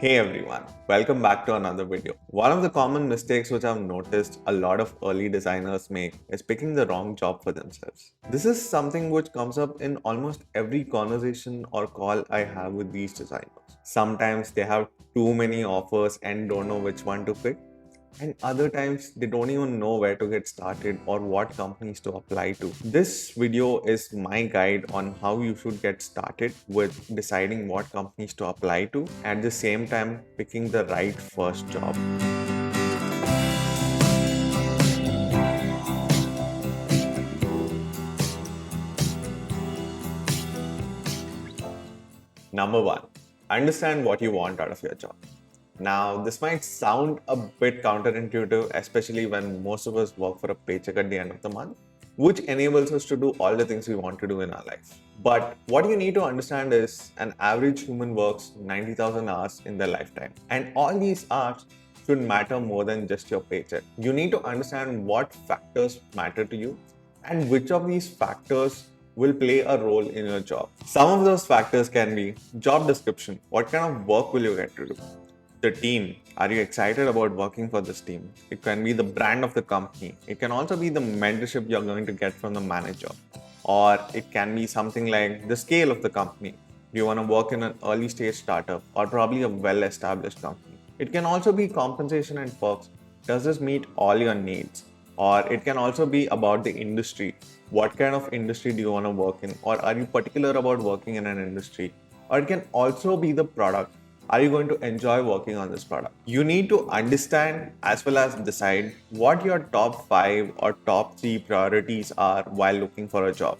Hey everyone, welcome back to another video. One of the common mistakes which I've noticed a lot of early designers make is picking the wrong job for themselves. This is something which comes up in almost every conversation or call I have with these designers. Sometimes they have too many offers and don't know which one to pick. And other times they don't even know where to get started or what companies to apply to. This video is my guide on how you should get started with deciding what companies to apply to, at the same time picking the right first job. Number one, understand what you want out of your job. Now, this might sound a bit counterintuitive, especially when most of us work for a paycheck at the end of the month, which enables us to do all the things we want to do in our life. But what you need to understand is an average human works 90,000 hours in their lifetime. And all these hours should matter more than just your paycheck. You need to understand what factors matter to you and which of these factors will play a role in your job. Some of those factors can be job description. What kind of work will you get to do? The team. Are you excited about working for this team? It can be the brand of the company. It can also be the mentorship you're going to get from the manager. Or it can be something like the scale of the company. Do you want to work in an early stage startup or probably a well established company? It can also be compensation and perks. Does this meet all your needs? Or it can also be about the industry. What kind of industry do you want to work in? Or are you particular about working in an industry? Or it can also be the product. Are you going to enjoy working on this product? You need to understand as well as decide what your top 5 or top 3 priorities are while looking for a job.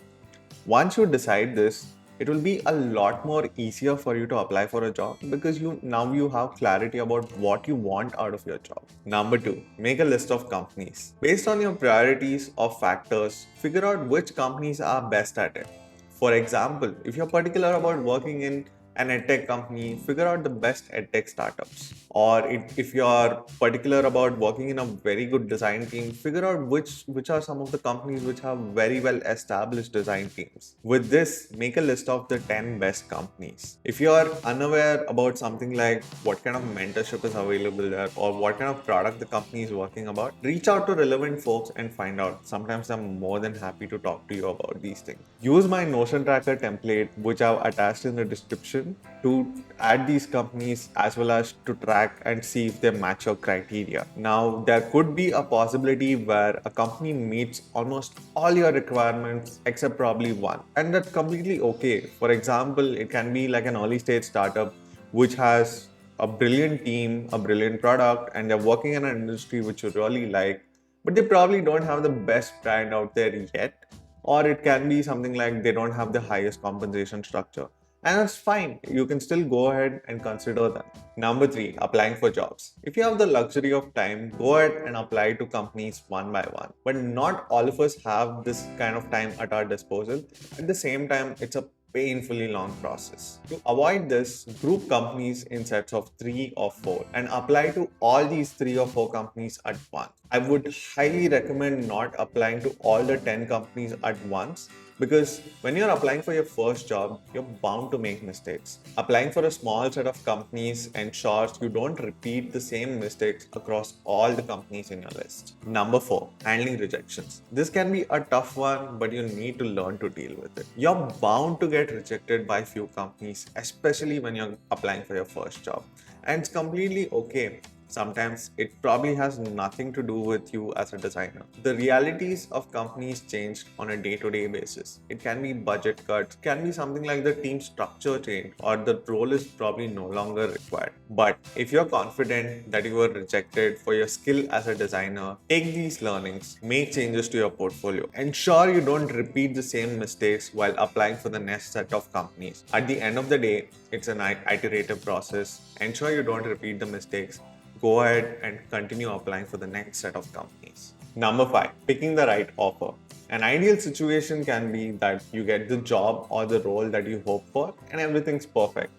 Once you decide this, it will be a lot more easier for you to apply for a job because you have clarity about what you want out of your job. Number 2, make a list of companies. Based on your priorities or factors, figure out which companies are best at it. For example, if you're particular about working in an edtech company, figure out the best edtech startups. Or if you're particular about working in a very good design team, figure out which are some of the companies which have very well established design teams. With this, make a list of the 10 best companies. If you're unaware about something like what kind of mentorship is available there or what kind of product the company is working about, reach out to relevant folks and find out. Sometimes I'm more than happy to talk to you about these things. Use my Notion Tracker template, which I've attached in the description, to add these companies as well as to track and see if they match your criteria. Now, there could be a possibility where a company meets almost all your requirements except probably one, and that's completely okay. For example, it can be like an early stage startup which has a brilliant team, a brilliant product, and they're working in an industry which you really like, but they probably don't have the best brand out there yet. Or it can be something like they don't have the highest compensation structure. And that's fine. You can still go ahead and consider that. Number 3, applying for jobs. If you have the luxury of time, go ahead and apply to companies one by one. But not all of us have this kind of time at our disposal. At the same time, it's a painfully long process. To avoid this, group companies in sets of 3 or 4 and apply to all these 3 or 4 companies at once. I would highly recommend not applying to all the 10 companies at once, because when you're applying for your first job, you're bound to make mistakes. Applying for a small set of companies ensures you don't repeat the same mistakes across all the companies in your list. Number 4, handling rejections. This can be a tough one, but you need to learn to deal with it. You're bound to get rejected by few companies, especially when you're applying for your first job. And it's completely okay. Sometimes it probably has nothing to do with you as a designer. The realities of companies change on a day-to-day basis. It can be budget cuts, can be something like the team structure change, or the role is probably no longer required. But if you're confident that you were rejected for your skill as a designer, take these learnings, make changes to your portfolio. Ensure you don't repeat the same mistakes while applying for the next set of companies. At the end of the day, it's an iterative process. Ensure you don't repeat the mistakes. Go ahead and continue applying for the next set of companies. Number 5, picking the right offer. An ideal situation can be that you get the job or the role that you hope for and everything's perfect.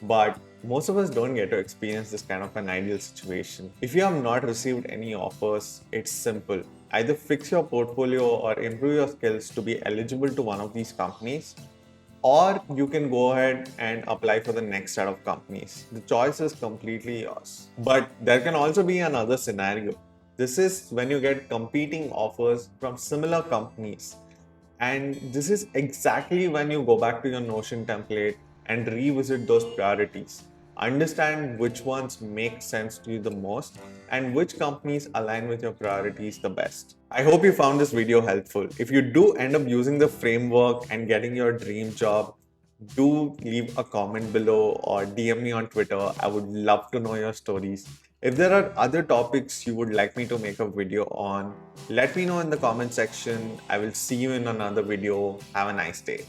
But most of us don't get to experience this kind of an ideal situation. If you have not received any offers, it's simple. Either fix your portfolio or improve your skills to be eligible to one of these companies, or you can go ahead and apply for the next set of companies. The choice is completely yours. But there can also be another scenario. This is when you get competing offers from similar companies. And this is exactly when you go back to your Notion template and revisit those priorities. Understand which ones make sense to you the most and which companies align with your priorities the best. I hope you found this video helpful. If you do end up using the framework and getting your dream job, do leave a comment below or DM me on Twitter. I would love to know your stories. If there are other topics you would like me to make a video on, let me know in the comment section. I will see you in another video. Have a nice day.